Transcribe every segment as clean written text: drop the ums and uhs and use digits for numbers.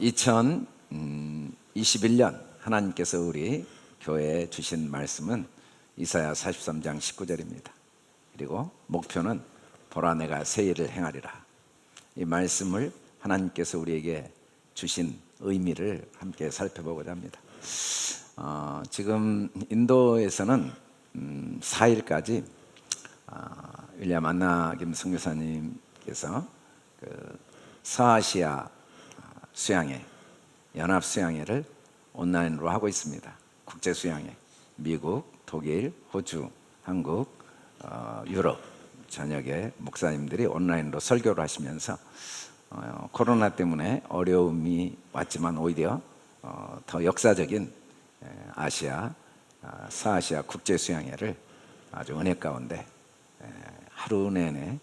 2021년 하나님께서 우리 교회에 주신 말씀은 이사야 43장 19절입니다. 그리고 목표는 보라 내가 새 일을 행하리라. 이 말씀을 하나님께서 우리에게 주신 의미를 함께 살펴보고자 합니다. 지금 인도에서는 4일까지 윌리엄 안나 김 선교사님께서 서아시아 수양회, 연합 수양회를 온라인으로 하고 있습니다. 국제 수양회, 미국, 독일, 호주, 한국, 유럽 전역의 목사님들이 온라인으로 설교를 하시면서 코로나 때문에 어려움이 왔지만 오히려 더 역사적인 아시아, 서아시아 국제 수양회를 아주 은혜 가운데 하루 내내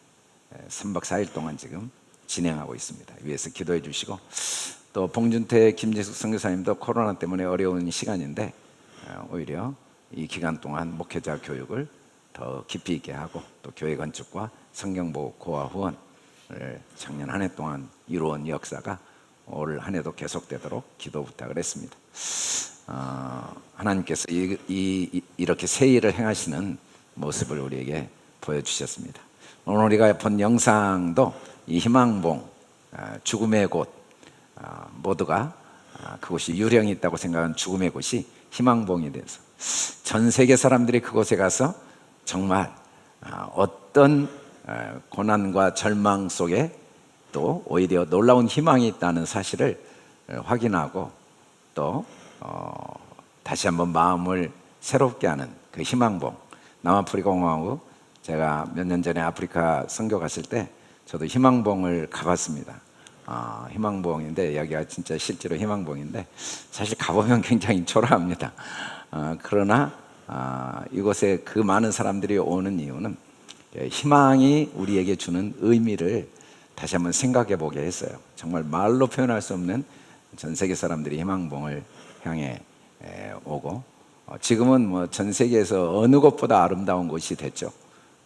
3박 4일 동안 지금 진행하고 있습니다. 위에서 기도해 주시고, 또 봉준태 김재숙 선교사님도 코로나 때문에 어려운 시간인데 오히려 이 기간 동안 목회자 교육을 더 깊이 있게 하고, 또 교회 건축과 성경보호 고아 후원을 작년 한 해 동안 이루어온 역사가 올 한 해도 계속되도록 기도 부탁을 했습니다. 하나님께서 이렇게 새 일을 행하시는 모습을 우리에게 보여주셨습니다. 오늘 우리가 본 영상도 이 희망봉, 죽음의 곳, 모두가 그곳이 유령이 있다고 생각한 죽음의 곳이 희망봉이 돼서 전 세계 사람들이 그곳에 가서 정말 어떤 고난과 절망 속에 또 오히려 놀라운 희망이 있다는 사실을 확인하고, 또 다시 한번 마음을 새롭게 하는 그 희망봉. 남아프리카 공화국, 제가 몇 년 전에 아프리카 선교 갔을 때 저도 희망봉을 가봤습니다. 희망봉인데 여기가 진짜 실제로 희망봉인데 사실 가보면 굉장히 초라합니다. 그러나 이곳에 그 많은 사람들이 오는 이유는 희망이 우리에게 주는 의미를 다시 한번 생각해 보게 했어요. 정말 말로 표현할 수 없는 전 세계 사람들이 희망봉을 향해 오고, 지금은 뭐 전 세계에서 어느 곳보다 아름다운 곳이 됐죠.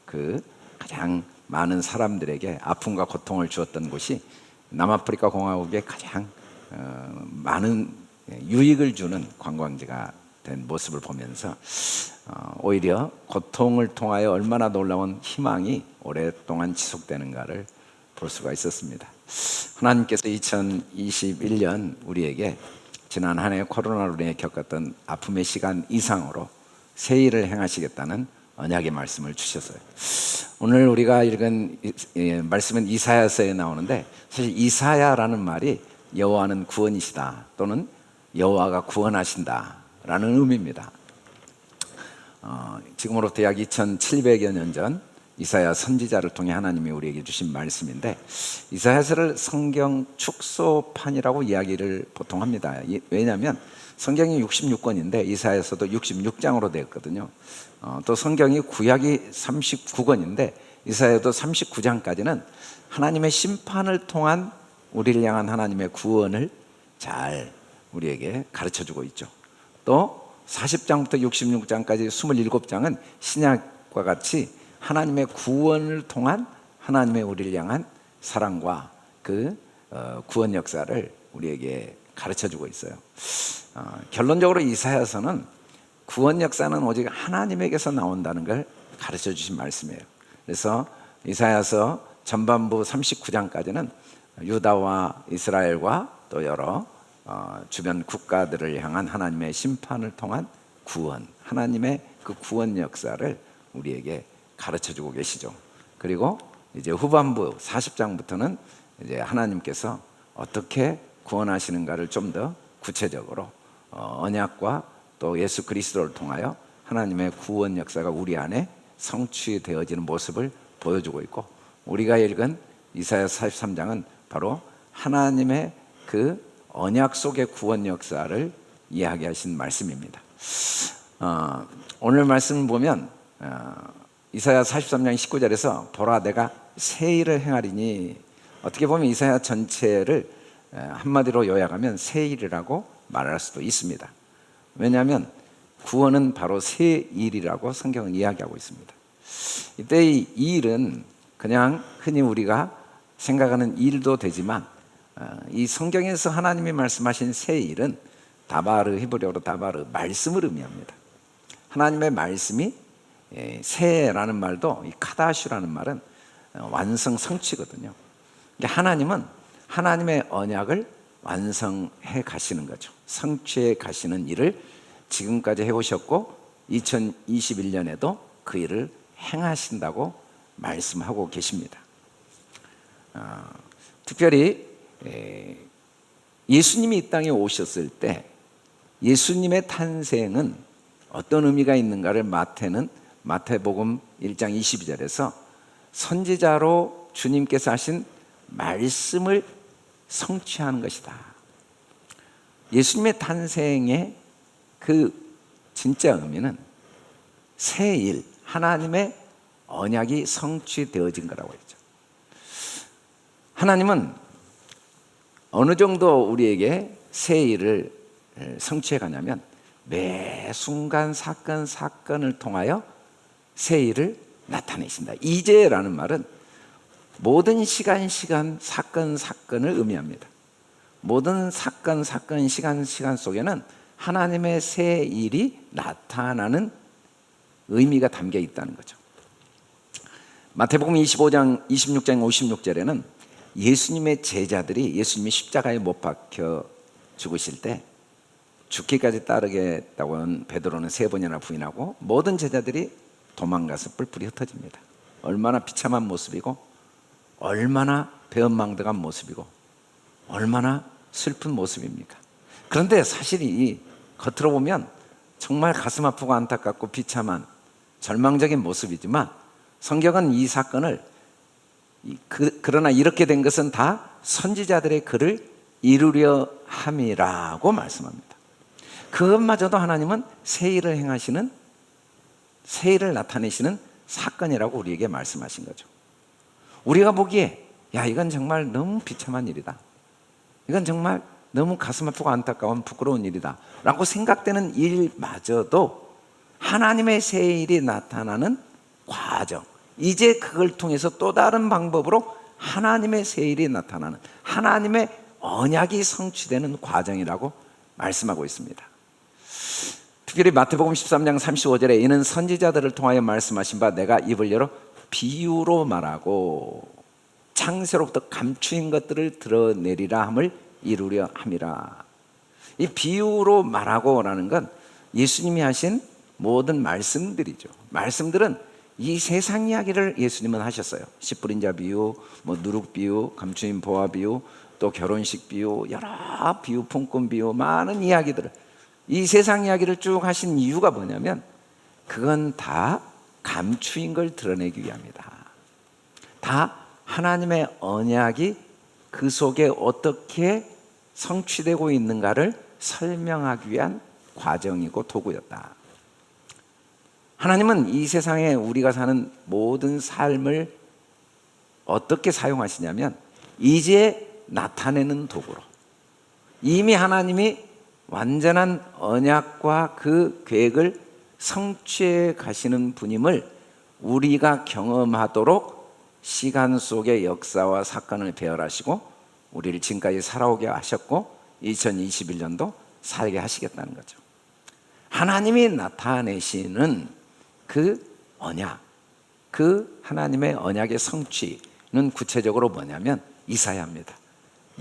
그 가장 많은 사람들에게 아픔과 고통을 주었던 곳이 남아프리카 공화국의 가장 많은 유익을 주는 관광지가 된 모습을 보면서 오히려 고통을 통하여 얼마나 놀라운 희망이 오랫동안 지속되는가를 볼 수가 있었습니다. 하나님께서 2021년 우리에게 지난 한 해 코로나로 인해 겪었던 아픔의 시간 이상으로 새 일을 행하시겠다는 언약의 말씀을 주셨어요. 오늘 우리가 읽은 말씀은 이사야서에 나오는데, 사실 이사야라는 말이 여호와는 구원이시다 또는 여호와가 구원하신다라는 의미입니다. 지금으로부터 약 2700여 년 전 이사야 선지자를 통해 하나님이 우리에게 주신 말씀인데, 이사야서를 성경 축소판이라고 이야기를 보통 합니다. 왜냐하면 성경이 66권인데 이사야서도 66장으로 되었거든요. 또 성경이 구약이 39권인데 이사야도 39장까지는 하나님의 심판을 통한 우리를 향한 하나님의 구원을 잘 우리에게 가르쳐주고 있죠. 또 40장부터 66장까지 27장은 신약과 같이 하나님의 구원을 통한 하나님의 우리를 향한 사랑과 그 구원 역사를 우리에게 가르쳐주고 있어요. 결론적으로 이사야서는 구원 역사는 오직 하나님에게서 나온다는 걸 가르쳐 주신 말씀이에요. 그래서 이사야서 전반부 39장까지는 유다와 이스라엘과 또 여러 주변 국가들을 향한 하나님의 심판을 통한 구원, 하나님의 그 구원 역사를 우리에게 가르쳐 주고 계시죠. 그리고 이제 후반부 40장부터는 이제 하나님께서 어떻게 구원하시는가를 좀 더 구체적으로 언약과 또 예수 그리스도를 통하여 하나님의 구원 역사가 우리 안에 성취되어지는 모습을 보여주고 있고, 우리가 읽은 이사야 43장은 바로 하나님의 그 언약 속의 구원 역사를 이야기하신 말씀입니다. 오늘 말씀을 보면 이사야 43장 19절에서 보라 내가 새 일을 행하리니, 어떻게 보면 이사야 전체를 한마디로 요약하면 새 일이라고 말할 수도 있습니다. 왜냐하면 구원은 바로 새 일이라고 성경은 이야기하고 있습니다. 이때 이 일은 그냥 흔히 우리가 생각하는 일도 되지만 이 성경에서 하나님이 말씀하신 새 일은 다바르, 히브리어로 다바르, 말씀을 의미합니다. 하나님의 말씀이 새라는 말도, 이 카다슈라는 말은 완성, 성취거든요. 하나님은 하나님의 언약을 완성해 가시는 거죠. 성취해 가시는 일을 지금까지 해오셨고 2021년에도 그 일을 행하신다고 말씀하고 계십니다. 특별히 예수님이 이 땅에 오셨을 때 예수님의 탄생은 어떤 의미가 있는가를 마태복음 1장 22절에서 선지자로 주님께서 하신 말씀을 성취하는 것이다. 예수님의 탄생의 그 진짜 의미는 새 일, 하나님의 언약이 성취되어진 거라고 했죠. 하나님은 어느 정도 우리에게 새 일을 성취해 가냐면 매 순간 사건을 통하여 새 일을 나타내신다. 이제라는 말은 모든 시간을 의미합니다. 모든 사건, 시간 속에는 하나님의 새 일이 나타나는 의미가 담겨 있다는 거죠. 마태복음 26장 56절에는 예수님의 제자들이 예수님이 십자가에 못 박혀 죽으실 때 죽기까지 따르겠다고 한 베드로는 3번이나 부인하고 모든 제자들이 도망가서 뿔뿔이 흩어집니다. 얼마나 비참한 모습이고 얼마나 배은망덕한 모습이고 얼마나 슬픈 모습입니까? 그런데 사실 이 겉으로 보면 정말 가슴 아프고 안타깝고 비참한 절망적인 모습이지만 성경은 이 사건을 그러나 이렇게 된 것은 다 선지자들의 글을 이루려 함이라고 말씀합니다. 그것마저도 하나님은 새 일을 행하시는, 새 일을 나타내시는 사건이라고 우리에게 말씀하신 거죠. 우리가 보기에 야, 이건 정말 너무 비참한 일이다, 이건 정말 너무 가슴 아프고 안타까운 부끄러운 일이다 라고 생각되는 일마저도 하나님의 새 일이 나타나는 과정, 이제 그걸 통해서 또 다른 방법으로 하나님의 새 일이 나타나는, 하나님의 언약이 성취되는 과정이라고 말씀하고 있습니다. 특별히 마태복음 13장 35절에 이는 선지자들을 통하여 말씀하신 바 내가 입을 열어 비유로 말하고 창세로부터 감추인 것들을 드러내리라 함을 이루려 함이라. 이 비유로 말하고 라는 건 예수님이 하신 모든 말씀들이죠. 말씀들은 이 세상 이야기를 예수님은 하셨어요. 씨뿌린 비유, 누룩 비유, 감추인 보화 비유, 또 결혼식 비유, 여러 비유, 품꾼 비유, 많은 이야기들을, 이 세상 이야기를 쭉 하신 이유가 뭐냐면 그건 다 감추인 걸 드러내기 위함이다. 다 하나님의 언약이 그 속에 어떻게 성취되고 있는가를 설명하기 위한 과정이고 도구였다. 하나님은 이 세상에 우리가 사는 모든 삶을 어떻게 사용하시냐면 이제 나타내는 도구로, 이미 하나님이 완전한 언약과 그 계획을 성취해 가시는 분임을 우리가 경험하도록 시간 속의 역사와 사건을 배열하시고 우리를 지금까지 살아오게 하셨고 2021년도 살게 하시겠다는 거죠. 하나님이 나타내시는 그 언약, 그 하나님의 언약의 성취는 구체적으로 뭐냐면 이사야입니다.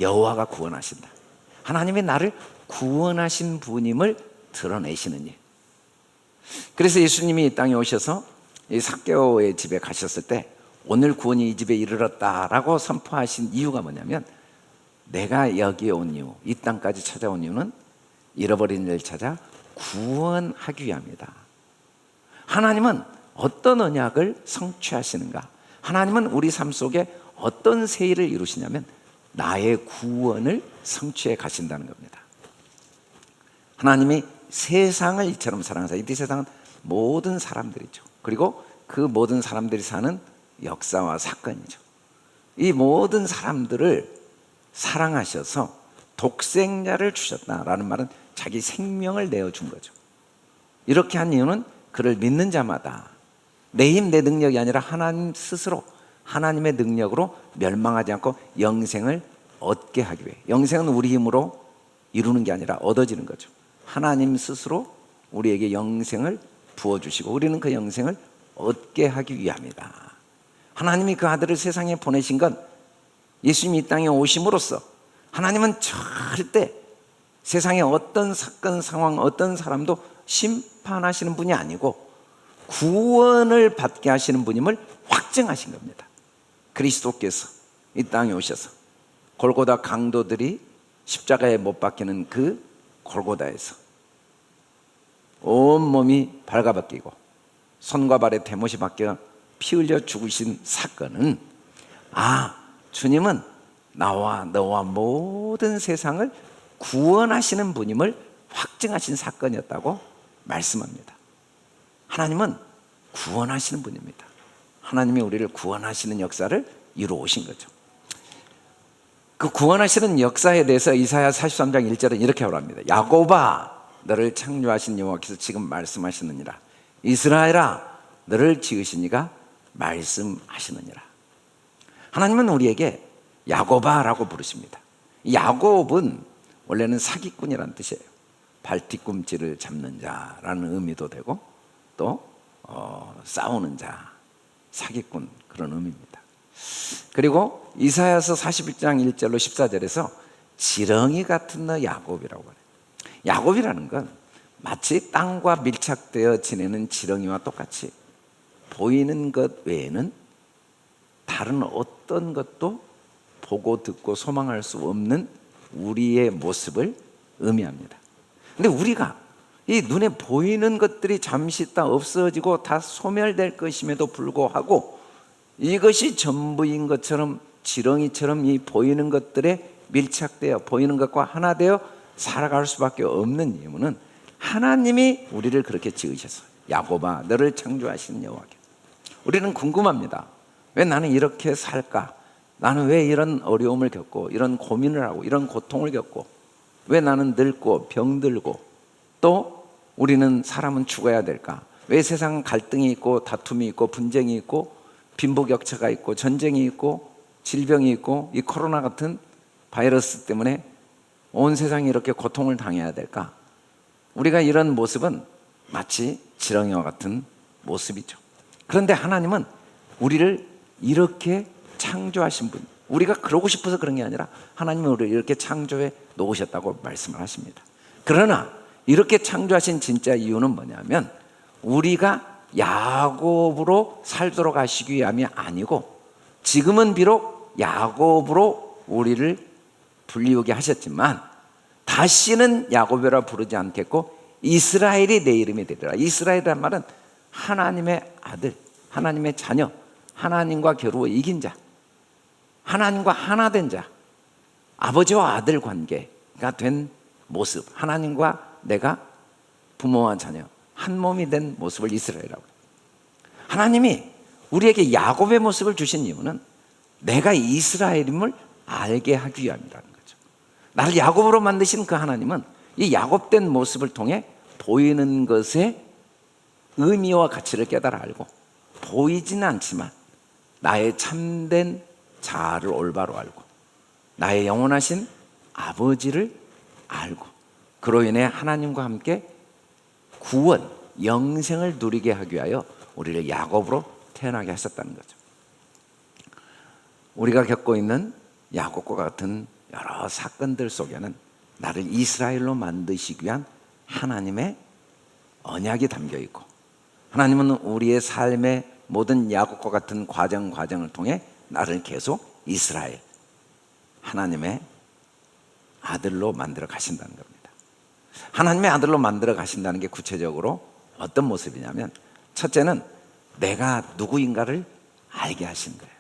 여호와가 구원하신다. 하나님이 나를 구원하신 분임을 드러내시는 일. 그래서 예수님이 이 땅에 오셔서 이 삭개오의 집에 가셨을 때 오늘 구원이 이 집에 이르렀다라고 선포하신 이유가 뭐냐면 내가 여기에 온 이유, 이 땅까지 찾아온 이유는 잃어버린 일을 찾아 구원하기 위함이다. 하나님은 어떤 언약을 성취하시는가? 하나님은 우리 삶 속에 어떤 새 일을 이루시냐면 나의 구원을 성취해 가신다는 겁니다. 하나님이 세상을 이처럼 사랑하사, 이 세상은 모든 사람들이죠. 그리고 그 모든 사람들이 사는 역사와 사건이죠. 이 모든 사람들을 사랑하셔서 독생자를 주셨다라는 말은 자기 생명을 내어준 거죠. 이렇게 한 이유는 그를 믿는 자마다 내 힘, 내 능력이 아니라 하나님 스스로 하나님의 능력으로 멸망하지 않고 영생을 얻게 하기 위해. 영생은 우리 힘으로 이루는 게 아니라 얻어지는 거죠. 하나님 스스로 우리에게 영생을 부어주시고 우리는 그 영생을 얻게 하기 위함이다. 하나님이 그 아들을 세상에 보내신 건 예수님이 이 땅에 오심으로써 하나님은 절대 세상의 어떤 사건 상황 어떤 사람도 심판하시는 분이 아니고 구원을 받게 하시는 분임을 확증하신 겁니다. 그리스도께서 이 땅에 오셔서 골고다 강도들이 십자가에 못 박히는 그 골고다에서 온몸이 발가벗기고 손과 발에 대못이 박혀 피 흘려 죽으신 사건은 주님은 나와 너와 모든 세상을 구원하시는 분임을 확증하신 사건이었다고 말씀합니다. 하나님은 구원하시는 분입니다. 하나님이 우리를 구원하시는 역사를 이루어오신 거죠. 그 구원하시는 역사에 대해서 이사야 43장 1절은 이렇게 말합니다. 야곱아 너를 창조하신 여호와께서 지금 말씀하시느니라. 이스라엘아 너를 지으신 이가 말씀하시느니라. 하나님은 우리에게 야곱아라고 부르십니다. 야곱은 원래는 사기꾼이라는 뜻이에요. 발뒤꿈치를 잡는 자라는 의미도 되고 또 싸우는 자, 사기꾼 그런 의미입니다. 그리고 이사야서 41장 1절로 14절에서 지렁이 같은 너 야곱이라고 해요. 야곱이라는 건 마치 땅과 밀착되어 지내는 지렁이와 똑같이 보이는 것 외에는 다른 어떤 것도 보고 듣고 소망할 수 없는 우리의 모습을 의미합니다. 근데 우리가 이 눈에 보이는 것들이 잠시 있다 없어지고 다 소멸될 것임에도 불구하고 이것이 전부인 것처럼 지렁이처럼 이 보이는 것들에 밀착되어 보이는 것과 하나 되어 살아갈 수밖에 없는 이유는 하나님이 우리를 그렇게 지으셨어요. 야곱아 너를 창조하신 여호와께. 우리는 궁금합니다. 왜 나는 이렇게 살까? 나는 왜 이런 어려움을 겪고 이런 고민을 하고 이런 고통을 겪고 왜 나는 늙고 병들고 또 우리는 사람은 죽어야 될까? 왜 세상 갈등이 있고 다툼이 있고 분쟁이 있고 빈부격차가 있고 전쟁이 있고 질병이 있고 이 코로나 같은 바이러스 때문에 온 세상이 이렇게 고통을 당해야 될까? 우리가 이런 모습은 마치 지렁이와 같은 모습이죠. 그런데 하나님은 우리를 이렇게 창조하신 분, 우리가 그러고 싶어서 그런 게 아니라 하나님은 우리를 이렇게 창조해 놓으셨다고 말씀을 하십니다. 그러나 이렇게 창조하신 진짜 이유는 뭐냐면 우리가 야곱으로 살도록 하시기 위함이 아니고 지금은 비록 야곱으로 우리를 불리우게 하셨지만 다시는 야곱이라 부르지 않겠고 이스라엘이 내 이름이 되리라. 이스라엘이란 말은 하나님의 아들, 하나님의 자녀, 하나님과 겨루어 이긴 자, 하나님과 하나 된 자, 아버지와 아들 관계가 된 모습, 하나님과 내가 부모와 자녀 한 몸이 된 모습을 이스라엘이라고 해요. 하나님이 우리에게 야곱의 모습을 주신 이유는 내가 이스라엘임을 알게 하기 위함이라는 거죠. 나를 야곱으로 만드신 그 하나님은 이 야곱된 모습을 통해 보이는 것의 의미와 가치를 깨달아 알고 보이지는 않지만 나의 참된 자아를 올바로 알고 나의 영원하신 아버지를 알고 그로 인해 하나님과 함께 구원, 영생을 누리게 하기 위하여 우리를 야곱으로 태어나게 하셨다는 거죠. 우리가 겪고 있는 야곱과 같은 여러 사건들 속에는 나를 이스라엘로 만드시기 위한 하나님의 언약이 담겨 있고 하나님은 우리의 삶의 모든 야곱과 같은 과정을 통해 나를 계속 이스라엘, 하나님의 아들로 만들어 가신다는 겁니다. 하나님의 아들로 만들어 가신다는 게 구체적으로 어떤 모습이냐면 첫째는 내가 누구인가를 알게 하신 거예요.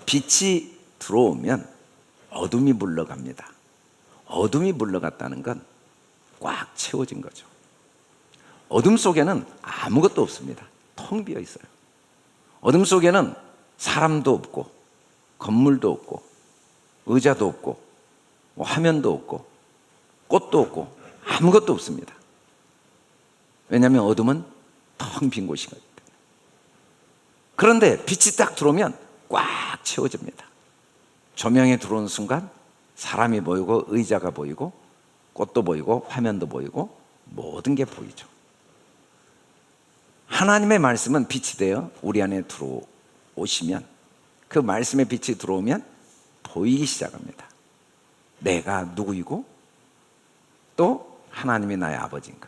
빛이 들어오면 어둠이 물러갑니다. 어둠이 물러갔다는 건 꽉 채워진 거죠. 어둠 속에는 아무것도 없습니다. 텅 비어 있어요. 어둠 속에는 사람도 없고 건물도 없고 의자도 없고 화면도 없고 꽃도 없고 아무것도 없습니다. 왜냐하면 어둠은 텅 빈 곳이거든요. 그런데 빛이 딱 들어오면 꽉 채워집니다. 조명이 들어오는 순간 사람이 보이고 의자가 보이고 꽃도 보이고 화면도 보이고 모든 게 보이죠. 하나님의 말씀은 빛이 되어 우리 안에 들어오시면, 그 말씀의 빛이 들어오면 보이기 시작합니다. 내가 누구이고 또 하나님이 나의 아버지인가.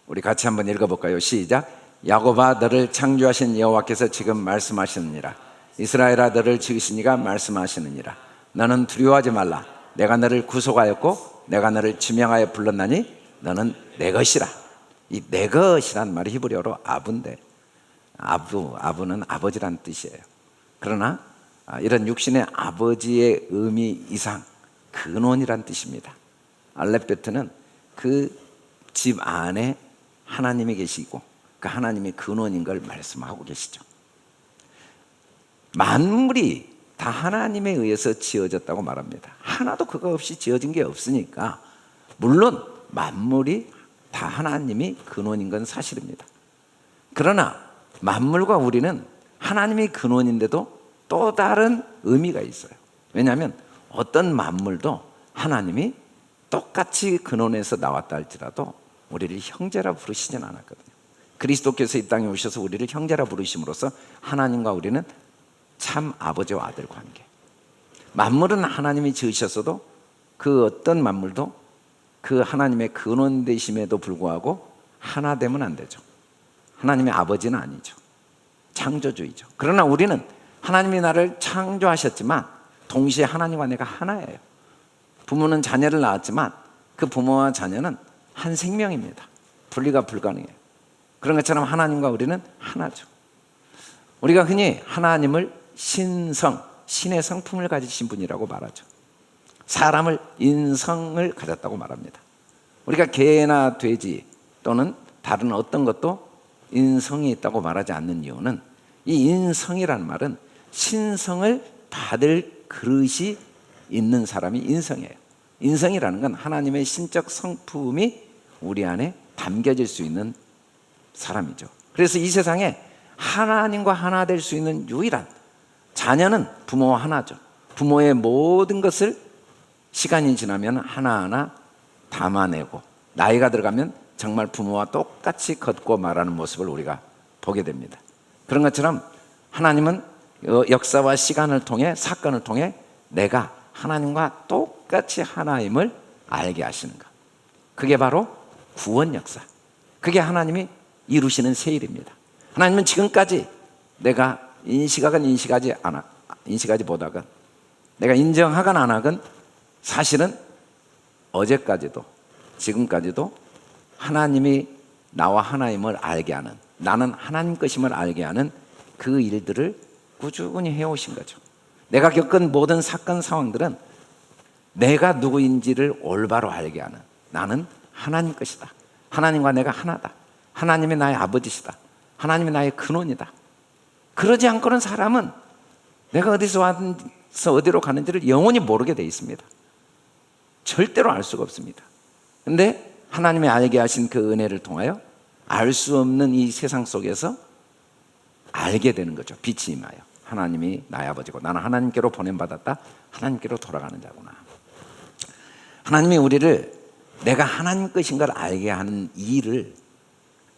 우리 같이 한번 읽어볼까요? 시작. 야곱아, 너를 창조하신 여호와께서 지금 말씀하시느니라. 이스라엘아, 너를 지으신 이가 말씀하시느니라. 너는 두려워하지 말라. 내가 너를 구속하였고 내가 너를 지명하여 불렀나니 너는 내 것이라. 이 내 것이란 말이 히브리어로 아부인데, 아부는 아버지란 뜻이에요. 그러나 이런 육신의 아버지의 의미 이상 근원이란 뜻입니다. 알렙베트는 그 집 안에 하나님이 계시고 그 하나님이 근원인 걸 말씀하고 계시죠. 만물이 다 하나님에 의해서 지어졌다고 말합니다. 하나도 그거 없이 지어진 게 없으니까, 물론 만물이 다 하나님이 근원인 건 사실입니다. 그러나 만물과 우리는 하나님이 근원인데도 또 다른 의미가 있어요. 왜냐하면 어떤 만물도 하나님이 똑같이 근원에서 나왔다 할지라도 우리를 형제라 부르시진 않았거든요. 그리스도께서 이 땅에 오셔서 우리를 형제라 부르심으로써 하나님과 우리는 참 아버지와 아들 관계. 만물은 하나님이 지으셨어도 그 어떤 만물도 그 하나님의 근원 되심에도 불구하고 하나 되면 안 되죠. 하나님의 아버지는 아니죠. 창조주의죠. 그러나 우리는 하나님이 나를 창조하셨지만 동시에 하나님과 내가 하나예요. 부모는 자녀를 낳았지만 그 부모와 자녀는 한 생명입니다. 분리가 불가능해요. 그런 것처럼 하나님과 우리는 하나죠. 우리가 흔히 하나님을 신성, 신의 성품을 가지신 분이라고 말하죠. 사람을 인성을 가졌다고 말합니다. 우리가 개나 돼지 또는 다른 어떤 것도 인성이 있다고 말하지 않는 이유는, 이 인성이라는 말은 신성을 받을 그릇이 있는 사람이 인성이에요. 인성이라는 건 하나님의 신적 성품이 우리 안에 담겨질 수 있는 사람이죠. 그래서 이 세상에 하나님과 하나 될 수 있는 유일한 자녀는 부모와 하나죠. 부모의 모든 것을 시간이 지나면 하나하나 담아내고 나이가 들어가면 정말 부모와 똑같이 걷고 말하는 모습을 우리가 보게 됩니다. 그런 것처럼 하나님은 역사와 시간을 통해, 사건을 통해 내가 하나님과 똑같이 하나임을 알게 하시는 것, 그게 바로 구원 역사, 그게 하나님이 이루시는 새 일입니다. 하나님은 지금까지 내가 인식하건 인식하지 못하건, 내가 인정하건 안 하건, 사실은 어제까지도 지금까지도 하나님이 나와 하나임을 알게 하는, 나는 하나님 것임을 알게 하는 그 일들을 꾸준히 해오신 거죠. 내가 겪은 모든 사건 상황들은 내가 누구인지를 올바로 알게 하는, 나는 하나님 것이다, 하나님과 내가 하나다, 하나님이 나의 아버지시다, 하나님이 나의 근원이다. 그러지 않고는 사람은 내가 어디서 와서 어디로 가는지를 영원히 모르게 돼 있습니다. 절대로 알 수가 없습니다. 그런데 하나님이 알게 하신 그 은혜를 통하여 알 수 없는 이 세상 속에서 알게 되는 거죠. 빛이 임하여 하나님이 나의 아버지고 나는 하나님께로 보냄받았다, 하나님께로 돌아가는 자구나. 하나님이 우리를 내가 하나님 것인 걸 알게 하는 일을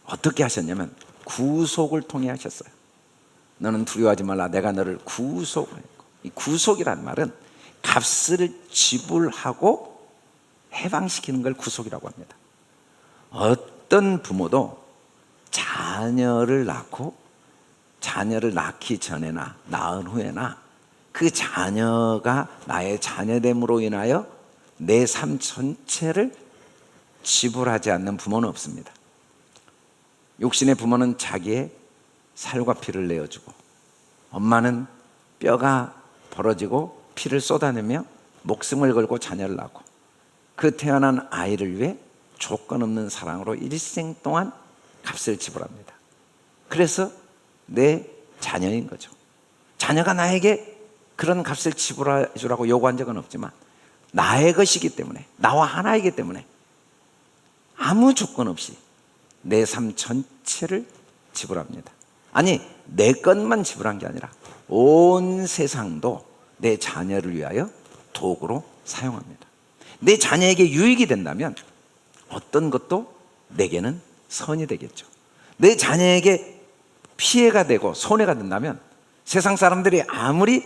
어떻게 하셨냐면 구속을 통해 하셨어요. 너는 두려워하지 말라, 내가 너를 구속하였고. 이 구속이란 말은 값을 지불하고 해방시키는 걸 구속이라고 합니다. 어떤 부모도 자녀를 낳고 자녀를 낳기 전에나 낳은 후에나 그 자녀가 나의 자녀됨으로 인하여 내 삶 전체를 지불하지 않는 부모는 없습니다. 육신의 부모는 자기의 살과 피를 내어주고, 엄마는 뼈가 벌어지고 피를 쏟아내며 목숨을 걸고 자녀를 낳고 그 태어난 아이를 위해 조건 없는 사랑으로 일생 동안 값을 지불합니다. 그래서 내 자녀인 거죠. 자녀가 나에게 그런 값을 지불해 주라고 요구한 적은 없지만 나의 것이기 때문에, 나와 하나이기 때문에 아무 조건 없이 내 삶 전체를 지불합니다. 아니, 내 것만 지불한 게 아니라 온 세상도 내 자녀를 위하여 도구로 사용합니다. 내 자녀에게 유익이 된다면 어떤 것도 내게는 선이 되겠죠. 내 자녀에게 피해가 되고 손해가 된다면 세상 사람들이 아무리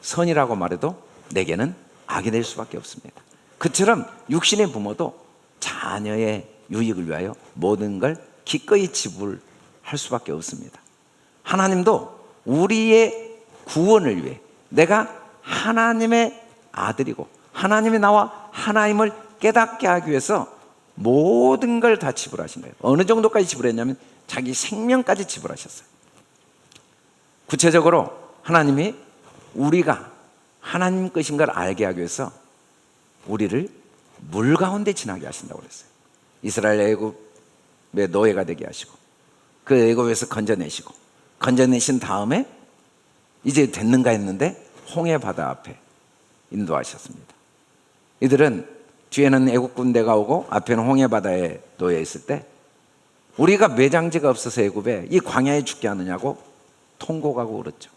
선이라고 말해도 내게는 악이 될 수밖에 없습니다. 그처럼 육신의 부모도 자녀의 유익을 위하여 모든 걸 기꺼이 지불할 수밖에 없습니다. 하나님도 우리의 구원을 위해 내가 하나님의 아들이고 하나님이 나와 하나님을 깨닫게 하기 위해서 모든 걸 다 지불하신 거예요. 어느 정도까지 지불했냐면 자기 생명까지 지불하셨어요. 구체적으로 하나님이 우리가 하나님 것인 걸 알게 하기 위해서 우리를 물 가운데 지나게 하신다고 그랬어요. 이스라엘 애굽의 노예가 되게 하시고 그 애굽에서 건져내신 다음에 이제 됐는가 했는데 홍해 바다 앞에 인도하셨습니다. 이들은 뒤에는 애국 군대가 오고 앞에는 홍해 바다에 놓여 있을 때 우리가 매장지가 없어서 애굽에 이 광야에 죽게 하느냐고 통곡하고 울었죠.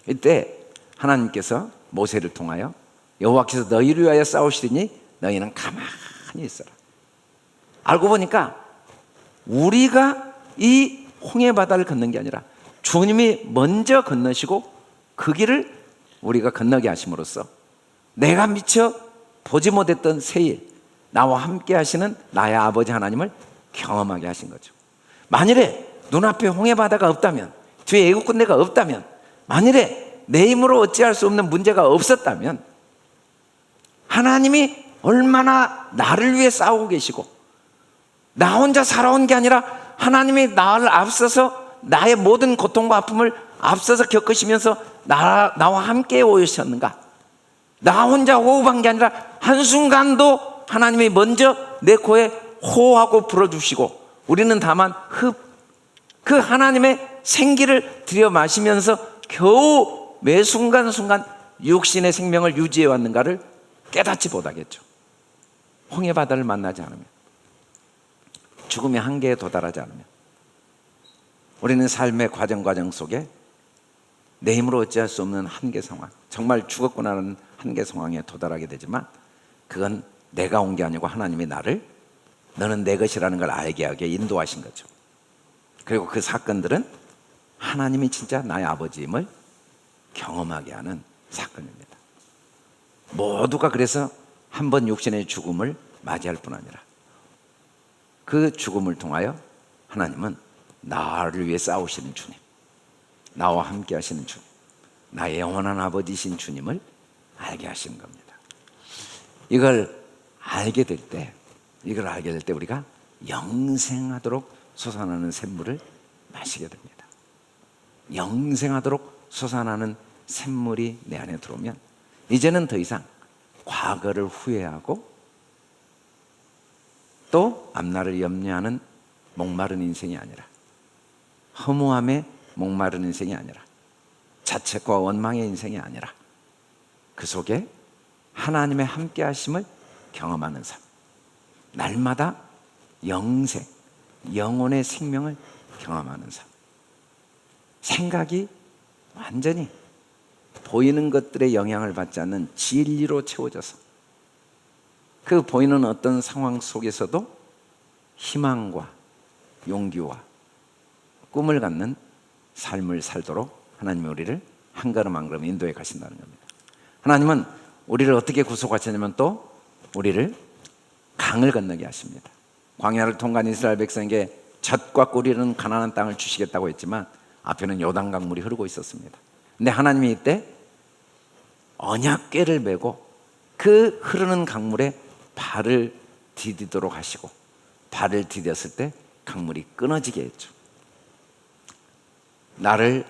이때 하나님께서 모세를 통하여 여호와께서 너희를 위하여 싸우시리니 너희는 가만히 있어라. 알고 보니까 우리가 이 홍해 바다를 건넌 게 아니라 주님이 먼저 건너시고 그 길을 우리가 건너게 하심으로써 내가 미처 보지 못했던 새 일, 나와 함께 하시는 나의 아버지 하나님을 경험하게 하신 거죠. 만일에 눈앞에 홍해 바다가 없다면, 뒤에 애국 군대가 없다면, 만일에 내 힘으로 어찌할 수 없는 문제가 없었다면 하나님이 얼마나 나를 위해 싸우고 계시고 나 혼자 살아온 게 아니라 하나님이 나를 앞서서 나의 모든 고통과 아픔을 앞서서 겪으시면서 나와 함께 오셨는가. 나 혼자 호흡한 게 아니라 한순간도 하나님이 먼저 내 코에 호하고 불어주시고 우리는 다만 그 하나님의 생기를 들여 마시면서 겨우 매 순간순간 육신의 생명을 유지해 왔는가를 깨닫지 못하겠죠. 홍해 바다를 만나지 않으면, 죽음의 한계에 도달하지 않으면 우리는 삶의 과정 속에 내 힘으로 어찌할 수 없는 한계 상황, 정말 죽었구나라는 한계 상황에 도달하게 되지만 그건 내가 온 게 아니고 하나님이 나를 너는 내 것이라는 걸 알게 하게 인도하신 거죠. 그리고 그 사건들은 하나님이 진짜 나의 아버지임을 경험하게 하는 사건입니다. 모두가 그래서 한 번 육신의 죽음을 맞이할 뿐 아니라 그 죽음을 통하여 하나님은 나를 위해 싸우시는 주님, 나와 함께 하시는 주님, 나의 영원한 아버지신 주님을 알게 하시는 겁니다. 이걸 알게 될 때 우리가 영생하도록 솟아나는 샘물을 마시게 됩니다. 영생하도록 솟아나는 샘물이 내 안에 들어오면 이제는 더 이상 과거를 후회하고 또 앞날을 염려하는 목마른 인생이 아니라, 허무함에 목마른 인생이 아니라, 자책과 원망의 인생이 아니라 그 속에 하나님의 함께 하심을 경험하는 삶, 날마다 영생, 영혼의 생명을 경험하는 삶, 생각이 완전히 보이는 것들의 영향을 받지 않는 진리로 채워져서 그 보이는 어떤 상황 속에서도 희망과 용기와 꿈을 갖는 삶을 살도록 하나님이 우리를 한 걸음 한 걸음 인도해 가신다는 겁니다. 하나님은 우리를 어떻게 구속하시냐면 또 우리를 강을 건너게 하십니다. 광야를 통과한 이스라엘 백성에게 젖과 꿀이 흐르는 가나안 땅을 주시겠다고 했지만 앞에는 요단강 물이 흐르고 있었습니다. 근데 하나님이 이때 언약궤를 메고 그 흐르는 강물에 발을 디디도록 하시고 발을 디뎠을 때 강물이 끊어지게 했죠. 나를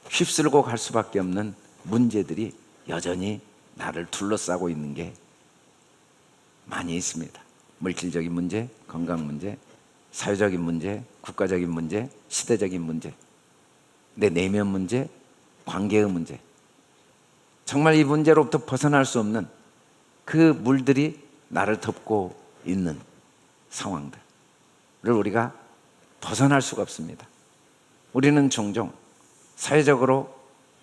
휩쓸고 갈 수밖에 없는 문제들이 여전히 나를 둘러싸고 있는 게 많이 있습니다. 물질적인 문제, 건강 문제, 사회적인 문제, 국가적인 문제, 시대적인 문제, 내 내면 문제, 관계의 문제, 정말 이 문제로부터 벗어날 수 없는 그 물들이 나를 덮고 있는 상황들을 우리가 벗어날 수가 없습니다. 우리는 종종 사회적으로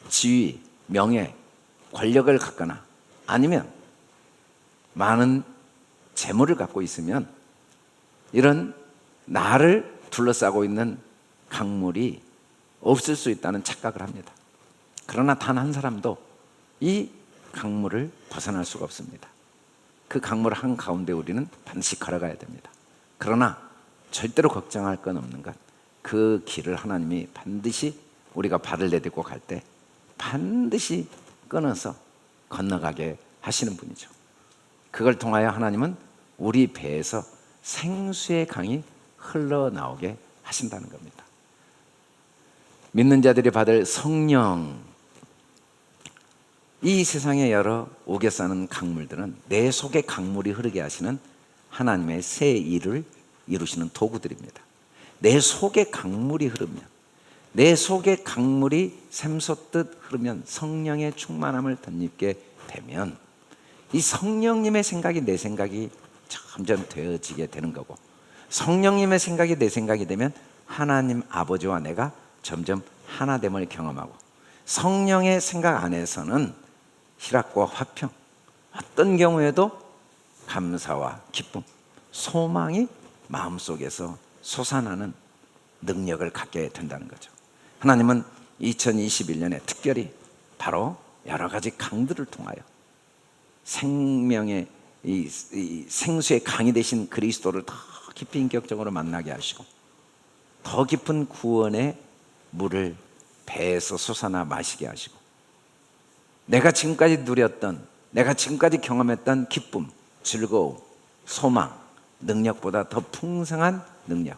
지위, 명예, 권력을 갖거나 아니면 많은 재물을 갖고 있으면 이런 나를 둘러싸고 있는 강물이 없을 수 있다는 착각을 합니다. 그러나 단 한 사람도 이 강물을 벗어날 수가 없습니다. 그 강물 한가운데 우리는 반드시 걸어가야 됩니다. 그러나 절대로 걱정할 건 없는 것, 그 길을 하나님이 반드시 우리가 발을 내딛고 갈 때 반드시 끊어서 건너가게 하시는 분이죠. 그걸 통하여 하나님은 우리 배에서 생수의 강이 흘러나오게 하신다는 겁니다. 믿는 자들이 받을 성령, 이 세상의 여러 옥에 싸는 강물들은 내 속에 강물이 흐르게 하시는 하나님의 새 일을 이루시는 도구들입니다. 내 속에 강물이 흐르면, 내 속에 강물이 샘솟듯 흐르면, 성령의 충만함을 덧입게 되면 이 성령님의 생각이 내 생각이 점점 되어지게 되는 거고, 성령님의 생각이 내 생각이 되면 하나님 아버지와 내가 점점 하나됨을 경험하고, 성령의 생각 안에서는 희락과 화평, 어떤 경우에도 감사와 기쁨, 소망이 마음속에서 솟아나는 능력을 갖게 된다는 거죠. 하나님은 2021년에 특별히 바로 여러 가지 강들을 통하여 생명의 이 생수의 강이 되신 그리스도를 더 깊이 인격적으로 만나게 하시고, 더 깊은 구원의 물을 배에서 솟아나 마시게 하시고, 내가 지금까지 누렸던, 내가 지금까지 경험했던 기쁨, 즐거움, 소망, 능력보다 더 풍성한 능력,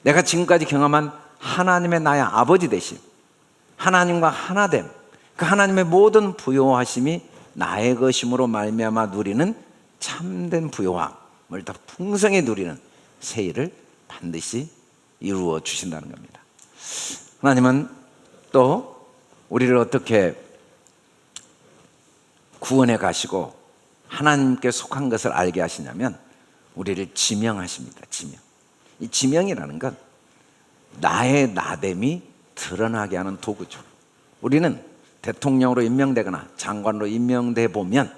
내가 지금까지 경험한 하나님의 나의 아버지 되심, 하나님과 하나됨, 그 하나님의 모든 부요하심이 나의 것임으로 말미암아 누리는 참된 부요함을 더 풍성히 누리는 새 일을 반드시 이루어 주신다는 겁니다. 하나님은 또 우리를 어떻게 구원해 가시고 하나님께 속한 것을 알게 하시냐면 우리를 지명하십니다. 지명. 이 지명이라는 건 나의 나됨이 드러나게 하는 도구죠. 우리는 대통령으로 임명되거나 장관으로 임명돼 보면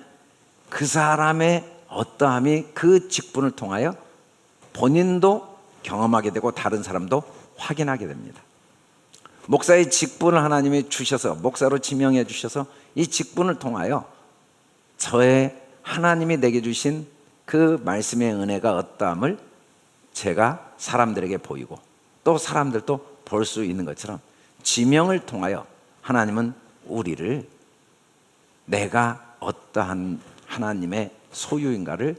그 사람의 어떠함이 그 직분을 통하여 본인도 경험하게 되고 다른 사람도 확인하게 됩니다. 목사의 직분을 하나님이 주셔서, 목사로 지명해 주셔서 이 직분을 통하여 저의 하나님이 내게 주신 그 말씀의 은혜가 어떠함을 제가 사람들에게 보이고 또 사람들도 볼 수 있는 것처럼, 지명을 통하여 하나님은 우리를 내가 어떠한 하나님의 소유인가를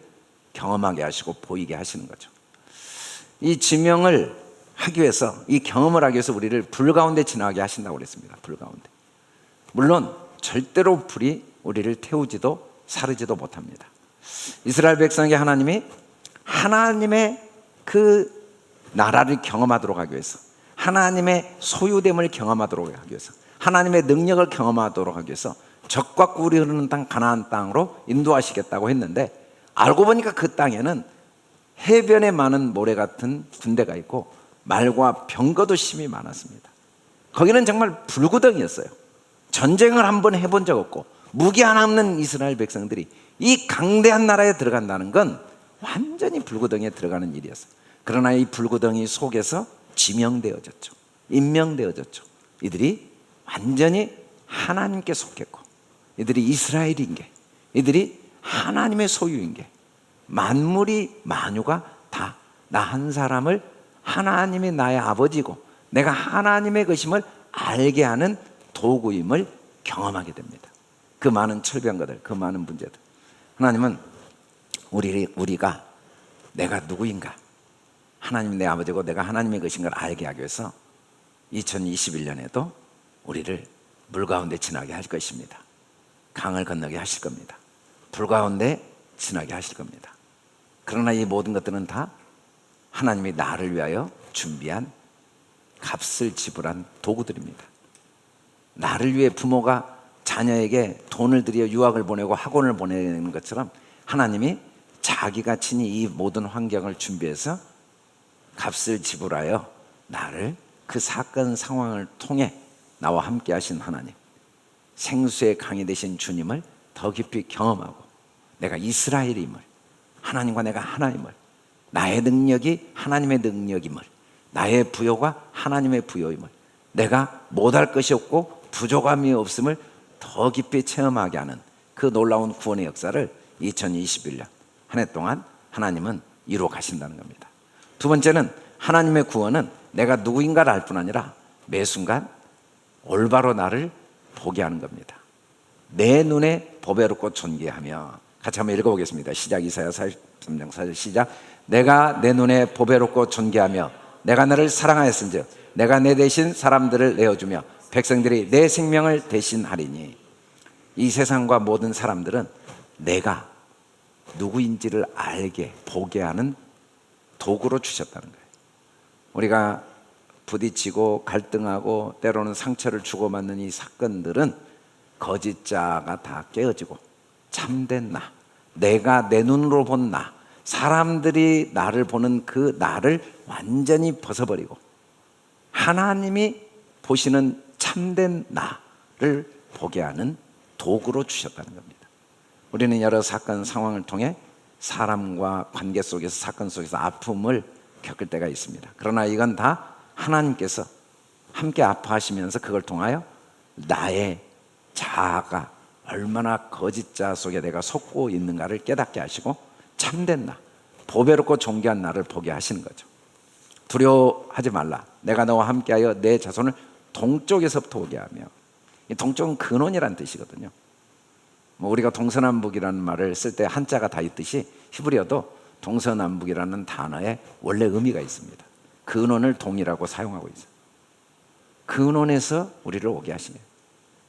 경험하게 하시고 보이게 하시는 거죠. 이 지명을 하기 위해서, 이 경험을 하기 위해서 우리를 불 가운데 지나가게 하신다고 그랬습니다. 불 가운데. 물론 절대로 불이 우리를 태우지도 사르지도 못합니다. 이스라엘 백성에게 하나님이 하나님의 그 나라를 경험하도록 하기 위해서, 하나님의 소유됨을 경험하도록 하기 위해서, 하나님의 능력을 경험하도록 하기 위해서 적과 꿀이 흐르는 땅 가나안 땅으로 인도하시겠다고 했는데, 알고 보니까 그 땅에는 해변에 많은 모래 같은 군대가 있고 말과 병거도 심이 많았습니다. 거기는 정말 불구덩이였어요. 전쟁을 한번 해본 적 없고 무기 하나 없는 이스라엘 백성들이 이 강대한 나라에 들어간다는 건 완전히 불구덩이에 들어가는 일이었어요. 그러나 이 불구덩이 속에서 지명되어졌죠. 임명되어졌죠. 이들이 완전히 하나님께 속했고, 이들이 이스라엘인 게, 이들이 하나님의 소유인 게, 만물이 만유가 다 나 한 사람을 하나님이 나의 아버지고 내가 하나님의 것임을 알게 하는 도구임을 경험하게 됩니다. 그 많은 철병거들, 그 많은 문제들, 하나님은 우리가 내가 누구인가, 하나님이 내 아버지고 내가 하나님의 것인 걸 알게 하기 위해서 2021년에도 우리를 물 가운데 지나게 할 것입니다. 강을 건너게 하실 겁니다. 불 가운데 지나게 하실 겁니다. 그러나 이 모든 것들은 다 하나님이 나를 위하여 준비한 값을 지불한 도구들입니다. 나를 위해 부모가 자녀에게 돈을 들여 유학을 보내고 학원을 보내는 것처럼 하나님이 자기가 친히 이 모든 환경을 준비해서 값을 지불하여 나를 그 사건 상황을 통해 나와 함께 하신 하나님, 생수의 강이 되신 주님을 더 깊이 경험하고, 내가 이스라엘임을, 하나님과 내가 하나임을, 나의 능력이 하나님의 능력임을, 나의 부요가 하나님의 부요임을, 내가 못할 것이 없고 부족함이 없음을 더 깊이 체험하게 하는 그 놀라운 구원의 역사를 2021년 한 해 동안 하나님은 이루어 가신다는 겁니다. 두 번째는, 하나님의 구원은 내가 누구인가를 알 뿐 아니라 매 순간 올바로 나를 보게 하는 겁니다. 내 눈에 보배롭고 존귀하며, 같이 한번 읽어보겠습니다. 시작. 이사야 43장 4절 시작. 내가 내 눈에 보배롭고 존귀하며 내가 너를 사랑하였은즉 내가 내 대신 사람들을 내어주며 백성들이 내 생명을 대신하리니. 이 세상과 모든 사람들은 내가 누구인지를 알게 보게 하는 도구로 주셨다는 거예요. 우리가 부딪히고 갈등하고 때로는 상처를 주고받는 이 사건들은 거짓자가 다 깨어지고 참된 나, 내가 내 눈으로 본 나, 사람들이 나를 보는 그 나를 완전히 벗어버리고 하나님이 보시는 참된 나를 보게 하는 도구로 주셨다는 겁니다. 우리는 여러 사건 상황을 통해 사람과 관계 속에서, 사건 속에서 아픔을 겪을 때가 있습니다. 그러나 이건 다 하나님께서 함께 아파하시면서 그걸 통하여 나의 자아가 얼마나 거짓자 속에 내가 속고 있는가를 깨닫게 하시고 참된 나, 보배롭고 존귀한 나를 보게 하시는 거죠. 두려워하지 말라. 내가 너와 함께하여 내 자손을 동쪽에서부터 오게 하며. 이 동쪽은 근원이라는 뜻이거든요. 우리가 동서남북이라는 말을 쓸 때 한자가 다 있듯이 히브리어도 동서남북이라는 단어에 원래 의미가 있습니다. 근원을 동이라고 사용하고 있어요. 근원에서 우리를 오게 하시네요.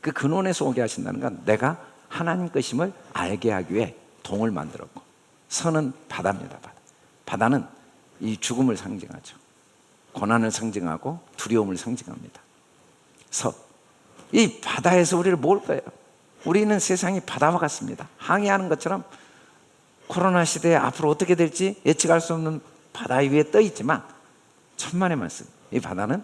그 근원에서 오게 하신다는 건 내가 하나님 것임을 알게 하기 위해 동을 만들었고, 서는 바다입니다. 바다는 이 죽음을 상징하죠. 고난을 상징하고 두려움을 상징합니다. 서, 이 바다에서 우리를 모을 거예요. 우리는 세상이 바다와 같습니다. 항해하는 것처럼 코로나 시대에 앞으로 어떻게 될지 예측할 수 없는 바다 위에 떠 있지만, 천만의 말씀, 이 바다는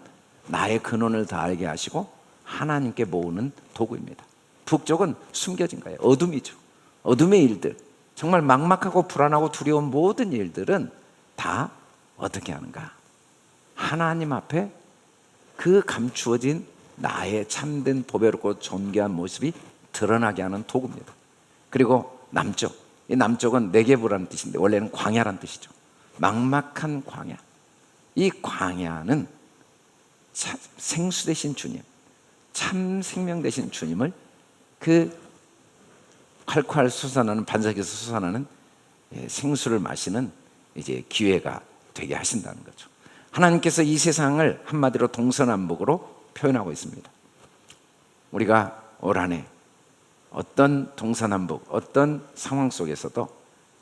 나의 근원을 다 알게 하시고 하나님께 모으는 도구입니다. 북쪽은 숨겨진 거예요. 어둠이죠. 어둠의 일들, 정말 막막하고 불안하고 두려운 모든 일들은 다 어떻게 하는가? 하나님 앞에 그 감추어진 나의 참된 보배롭고 존귀한 모습이 드러나게 하는 도구입니다. 그리고 남쪽, 이 남쪽은 네게브라는 뜻인데 원래는 광야라는 뜻이죠. 막막한 광야. 이 광야는 생수 되신 주님, 참 생명 되신 주님을 그 콸콸 솟아나는 반석에서 솟아나는 생수를 마시는 이제 기회가 되게 하신다는 거죠. 하나님께서 이 세상을 한마디로 동서남북으로 표현하고 있습니다. 우리가 올 한 해 어떤 동서남북, 어떤 상황 속에서도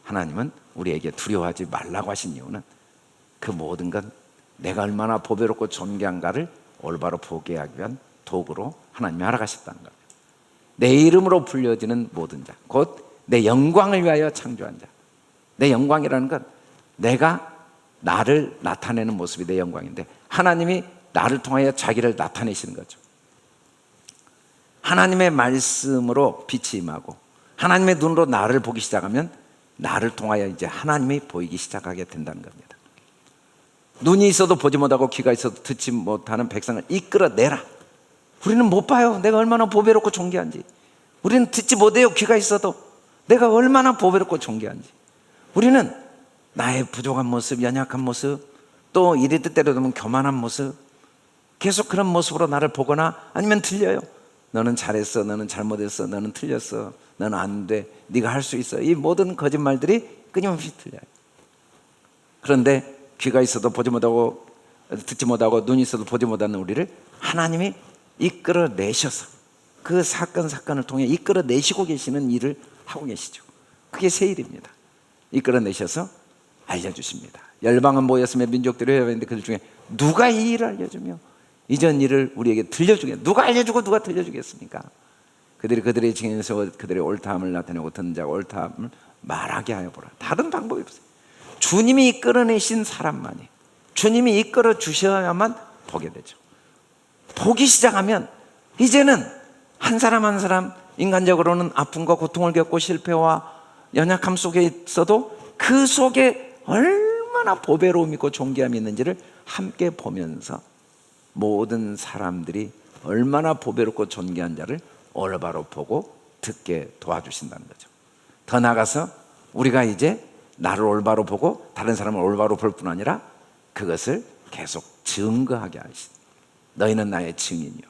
하나님은 우리에게 두려워하지 말라고 하신 이유는 그 모든 건 내가 얼마나 보배롭고 존귀한가를 올바로 보게 하기 위한 도구로 하나님이 알아가셨다는 거예요. 내 이름으로 불려지는 모든 자, 곧 내 영광을 위하여 창조한 자. 내 영광이라는 건 내가 나를 나타내는 모습이 내 영광인데, 하나님이 나를 통하여 자기를 나타내시는 거죠. 하나님의 말씀으로 빛이 임하고 하나님의 눈으로 나를 보기 시작하면 나를 통하여 이제 하나님이 보이기 시작하게 된다는 겁니다. 눈이 있어도 보지 못하고 귀가 있어도 듣지 못하는 백성을 이끌어내라. 우리는 못 봐요. 내가 얼마나 보배롭고 존귀한지. 우리는 듣지 못해요. 귀가 있어도 내가 얼마나 보배롭고 존귀한지. 우리는 나의 부족한 모습, 연약한 모습, 또 이리 뜻대로 되면 교만한 모습, 계속 그런 모습으로 나를 보거나 아니면 들려요. 너는 잘했어, 너는 잘못했어, 너는 틀렸어, 너는 안 돼, 네가 할 수 있어. 이 모든 거짓말들이 끊임없이 들려요. 그런데 귀가 있어도 보지 못하고 듣지 못하고 눈이 있어도 보지 못하는 우리를 하나님이 이끌어내셔서 그 사건을 통해 이끌어내시고 계시는 일을 하고 계시죠. 그게 새 일입니다. 이끌어내셔서 알려주십니다. 열방은 모였으며 민족들이 회개했는데 그들 중에 누가 이 일을 알려주며 이전 일을 우리에게 들려주겠, 누가 알려주고 누가 들려주겠습니까? 그들이 그들의 증인에서 그들의 옳다함을 나타내고 듣는 자가 옳다함을 말하게 하여 보라. 다른 방법이 없어요. 주님이 이끌어내신 사람만이, 주님이 이끌어 주셔야만 보게 되죠. 보기 시작하면 이제는 한 사람 한 사람 인간적으로는 아픔과 고통을 겪고 실패와 연약함 속에 있어도 그 속에 얼마나 보배로움이 있고 존귀함이 있는지를 함께 보면서 모든 사람들이 얼마나 보배롭고 존귀한 자를 올바로 보고 듣게 도와주신다는 거죠. 더 나아가서 우리가 이제 나를 올바로 보고 다른 사람을 올바로 볼 뿐 아니라 그것을 계속 증거하게 하시다. 너희는 나의 증인이요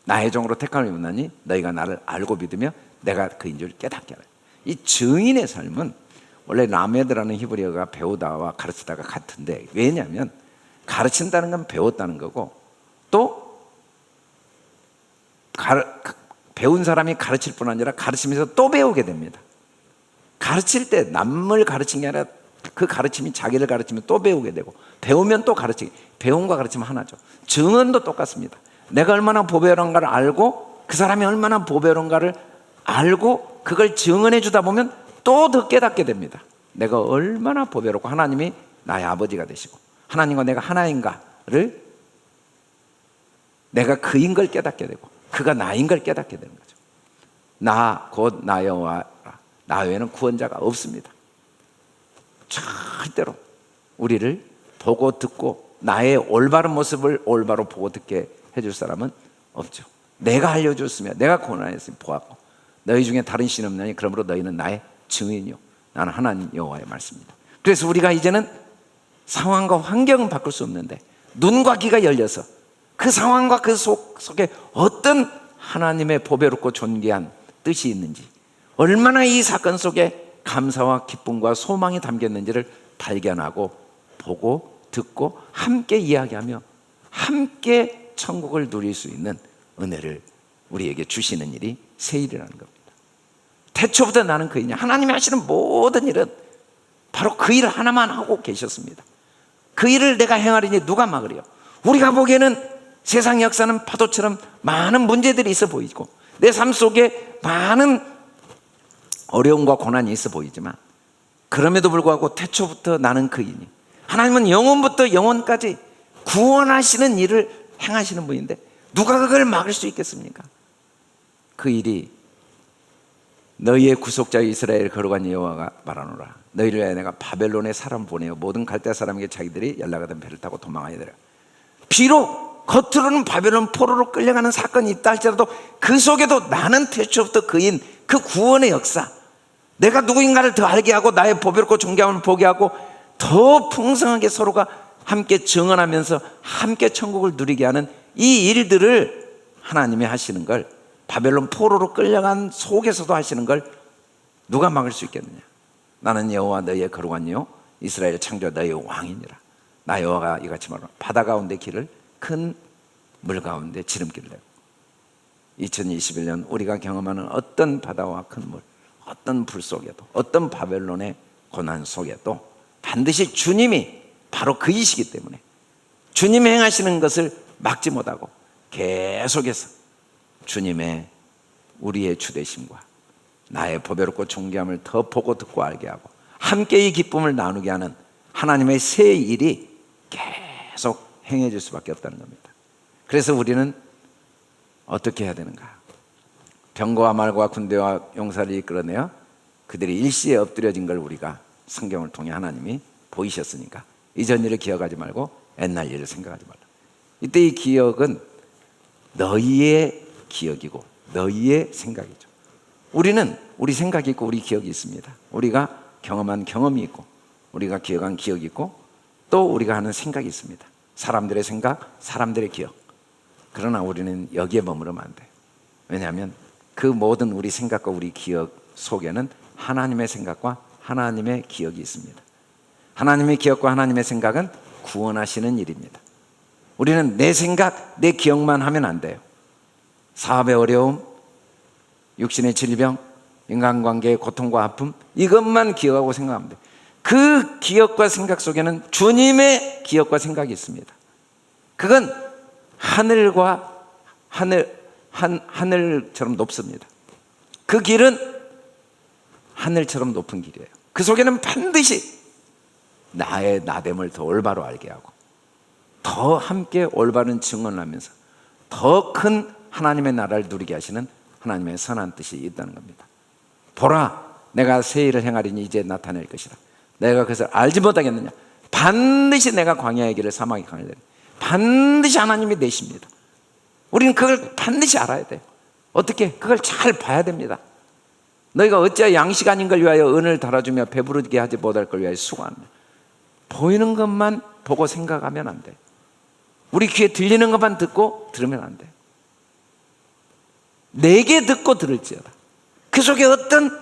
나의 종으로 택함을 입었나니 너희가 나를 알고 믿으며 내가 그인 줄 깨닫게 하라. 이 증인의 삶은 원래 라메드라는 히브리어가 배우다와 가르치다가 같은데, 왜냐하면 가르친다는 건 배웠다는 거고, 또 배운 사람이 가르칠 뿐 아니라 가르치면서 또 배우게 됩니다. 가르칠 때 남을 가르친 게 아니라 그 가르침이 자기를 가르치면 또 배우게 되고, 배우면 또 가르치기. 배움과 가르침은 하나죠. 증언도 똑같습니다. 내가 얼마나 보배로운가를 알고 그 사람이 얼마나 보배로운가를 알고 그걸 증언해 주다 보면 또 더 깨닫게 됩니다. 내가 얼마나 보배롭고 하나님이 나의 아버지가 되시고 하나님과 내가 하나인가를, 내가 그인 걸 깨닫게 되고 그가 나인 걸 깨닫게 되는 거죠. 나 곧 나 여호와라. 나 외에는 구원자가 없습니다. 절대로 우리를 보고 듣고 나의 올바른 모습을 올바로 보고 듣게 해줄 사람은 없죠. 내가 알려줬으면, 내가 고난했으면 보았고 너희 중에 다른 신 없나니 그러므로 너희는 나의 증인이요 나는 하나님 여호와의 말씀입니다. 그래서 우리가 이제는 상황과 환경은 바꿀 수 없는데 눈과 귀가 열려서 그 상황과 그 속에 어떤 하나님의 보배롭고 존귀한 뜻이 있는지, 얼마나 이 사건 속에 감사와 기쁨과 소망이 담겼는지를 발견하고 보고 듣고 함께 이야기하며 함께 천국을 누릴 수 있는 은혜를 우리에게 주시는 일이 세일이라는 겁니다. 태초부터 나는 그 일이냐. 하나님이 하시는 모든 일은 바로 그 일 하나만 하고 계셨습니다. 그 일을 내가 행하리니 누가 막으리요. 우리가 보기에는 세상 역사는 파도처럼 많은 문제들이 있어 보이고 내 삶 속에 많은 어려움과 고난이 있어 보이지만, 그럼에도 불구하고 태초부터 나는 그 일이, 하나님은 영원부터 영원까지 구원하시는 일을 행하시는 분인데 누가 그걸 막을 수 있겠습니까? 그 일이 너희의 구속자 이스라엘 거룩한 여호와가 말하노라. 너희를 위하여 내가 바벨론에 사람 보내어 모든 갈대아 사람에게 자기들이 연락하던 배를 타고 도망하여 되라. 비록 겉으로는 바벨론 포로로 끌려가는 사건이 있다 할지라도 그 속에도 나는 태초부터 그인, 그 구원의 역사, 내가 누구인가를 더 알게 하고 나의 보배롭고 존귀함을 보게 하고 더 풍성하게 서로가 함께 증언하면서 함께 천국을 누리게 하는 이 일들을 하나님이 하시는 걸, 바벨론 포로로 끌려간 속에서도 하시는 걸 누가 막을 수 있겠느냐. 나는 여호와 너희의 거룩한 여 이스라엘 창조자 너희의 왕이니라. 나 여호와가 이같이 말하노라. 바다 가운데 길을 큰 물 가운데 지름길을 내고. 2021년 우리가 경험하는 어떤 바다와 큰 물, 어떤 불 속에도, 어떤 바벨론의 고난 속에도 반드시 주님이 바로 그이시기 때문에 주님이 행하시는 것을 막지 못하고 계속해서 주님의 우리의 주되심과 나의 보배롭고 존귀함을 더 보고 듣고 알게 하고 함께 이 기쁨을 나누게 하는 하나님의 새 일이 계속 행해질 수밖에 없다는 겁니다. 그래서 우리는 어떻게 해야 되는가? 병거와 말과 군대와 용사를 이끌어내어 그들이 일시에 엎드려진 걸 우리가 성경을 통해 하나님이 보이셨으니까 이전 일을 기억하지 말고 옛날 일을 생각하지 말라. 이때 이 기억은 너희의 기억이고 너희의 생각이죠. 우리는 우리 생각이 있고 우리 기억이 있습니다. 우리가 경험한 경험이 있고 우리가 기억한 기억이 있고 또 우리가 하는 생각이 있습니다. 사람들의 생각, 사람들의 기억. 그러나 우리는 여기에 머무르면 안 돼요. 왜냐하면 그 모든 우리 생각과 우리 기억 속에는 하나님의 생각과 하나님의 기억이 있습니다. 하나님의 기억과 하나님의 생각은 구원하시는 일입니다. 우리는 내 생각, 내 기억만 하면 안 돼요. 사업의 어려움, 육신의 질병, 인간관계의 고통과 아픔, 이것만 기억하고 생각하면 돼요. 그 기억과 생각 속에는 주님의 기억과 생각이 있습니다. 그건 하늘과 하늘처럼 높습니다. 그 길은 하늘처럼 높은 길이에요. 그 속에는 반드시 나의 나됨을 더 올바로 알게 하고 더 함께 올바른 증언을 하면서 더 큰 하나님의 나라를 누리게 하시는 하나님의 선한 뜻이 있다는 겁니다. 보라, 내가 새 일을 행하리니 이제 나타낼 것이라. 내가 그것을 알지 못하겠느냐? 반드시 내가 광야의 길을 사막의 강을 내리. 반드시 하나님이 내십니다. 우리는 그걸 반드시 알아야 돼요. 어떻게? 그걸 잘 봐야 됩니다. 너희가 어찌하여 양식 아닌 걸 위하여 은을 달아주며 배부르게 하지 못할 걸 위하여 수고하느냐. 보이는 것만 보고 생각하면 안 돼. 우리 귀에 들리는 것만 듣고 들으면 안 돼. 내게 듣고 들을지어다. 그 속에 어떤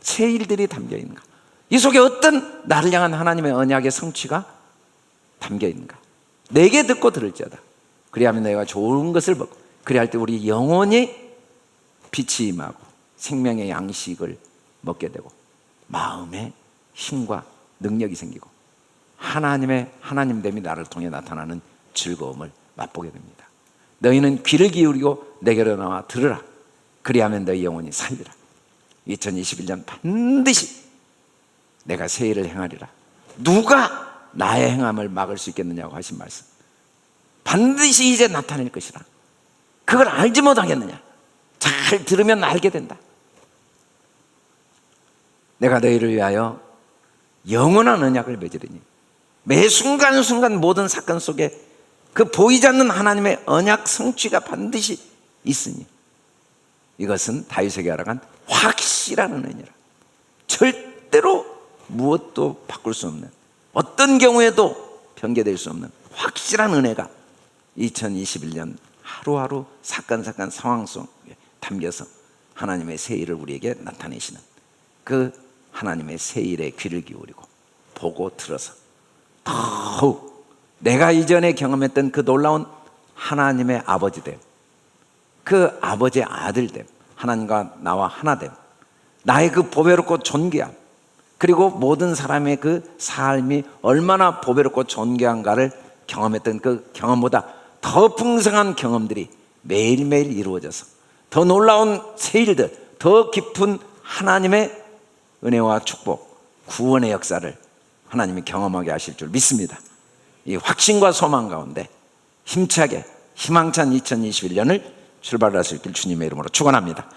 새 일들이 담겨 있는가? 이 속에 어떤 나를 향한 하나님의 언약의 성취가 담겨 있는가? 내게 듣고 들을지어다. 그리하면 너희가 좋은 것을 먹고, 그리할 때 우리 영혼이 빛이 임하고 생명의 양식을 먹게 되고 마음에 힘과 능력이 생기고 하나님의 하나님됨이 나를 통해 나타나는 즐거움을 맛보게 됩니다. 너희는 귀를 기울이고 내게로 나와 들으라. 그리하면 너희 영혼이 살리라. 2021년 반드시 내가 새 일을 행하리라. 누가 나의 행함을 막을 수 있겠느냐고 하신 말씀. 반드시 이제 나타낼 것이라. 그걸 알지 못하겠느냐? 잘 들으면 알게 된다. 내가 너희를 위하여 영원한 언약을 맺으리니, 매 순간순간 모든 사건 속에 그 보이지 않는 하나님의 언약 성취가 반드시 있으니 이것은 다윗에게 알아간 확실한 은혜니라. 절대로 무엇도 바꿀 수 없는, 어떤 경우에도 변개될 수 없는 확실한 은혜가 2021년 하루하루 사건 상황 속에 담겨서 하나님의 새 일을 우리에게 나타내시는 그 하나님의 새 일에 귀를 기울이고 보고 들어서 더욱 내가 이전에 경험했던 그 놀라운 하나님의 아버지됨, 그 아버지의 아들됨, 하나님과 나와 하나됨, 나의 그 보배롭고 존귀함, 그리고 모든 사람의 그 삶이 얼마나 보배롭고 존귀한가를 경험했던 그 경험보다 더 풍성한 경험들이 매일매일 이루어져서 더 놀라운 새 일들, 더 깊은 하나님의 은혜와 축복, 구원의 역사를 하나님이 경험하게 하실 줄 믿습니다. 이 확신과 소망 가운데 힘차게 희망찬 2021년을 출발할 수 있길 주님의 이름으로 축원합니다.